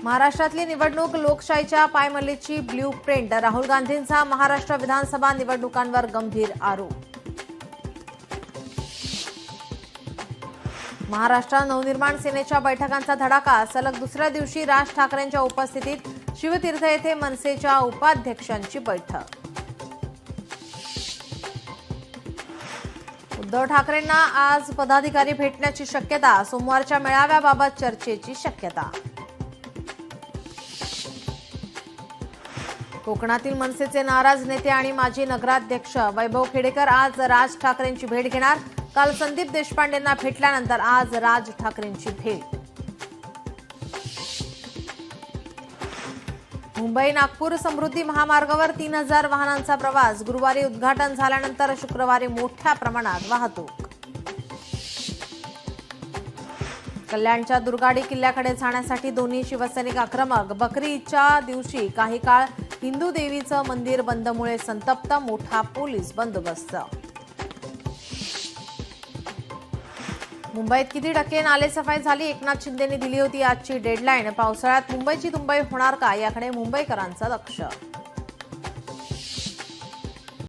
महाराष्ट्रातली निवडणूक लोकशाहीच्या पायमल्लीची ब्ल्यूप्रिंट. राहुल गांधींचा महाराष्ट्र विधानसभा निवडणुकांवर गंभीर आरोप. महाराष्ट्र नवनिर्माण सेनेच्या बैठकांचा धडाका. सलग दुसऱ्या दिवशी राज ठाकरेंच्या उपस्थितीत शिवतीर्थ येथे मनसेच्या उपाध्यक्षांची बैठक. उद्धव ठाकरेंना आज पदाधिकारी भेटण्याची शक्यता. सोमवारच्या मेळाव्याबाबत चर्चेची शक्यता. कोकणातील मनसेचे नाराज नेते आणि माजी नगराध्यक्ष वैभव खेडेकर आज राज ठाकरेंची भेट घेणार. काल संदीप देशपांडेंना भेटल्यानंतर आज राज ठाकरेंची भेट. मुंबई नागपूर समृद्धी महामार्गावर 3000 वाहनांचा प्रवास. गुरुवारी उद्घाटन झाल्यानंतर शुक्रवारी मोठ्या प्रमाणात वाहतूक. कल्याणच्या दुर्गाडी किल्ल्याकडे जाण्यासाठी दोन्ही शिवसैनिक आक्रमक. बकरी ईदच्या दिवशी काही काळ हिंदू देवीचं मंदिर बंदमुळे संतप्त. मोठा पोलीस बंदोबस्त. मुंबईत किती टक्के नालेसफाई झाली? एकनाथ शिंदेंनी दिली होती आजची डेडलाईन. पावसाळ्यात मुंबईची तुंबई होणार का, याकडे मुंबईकरांचं लक्ष.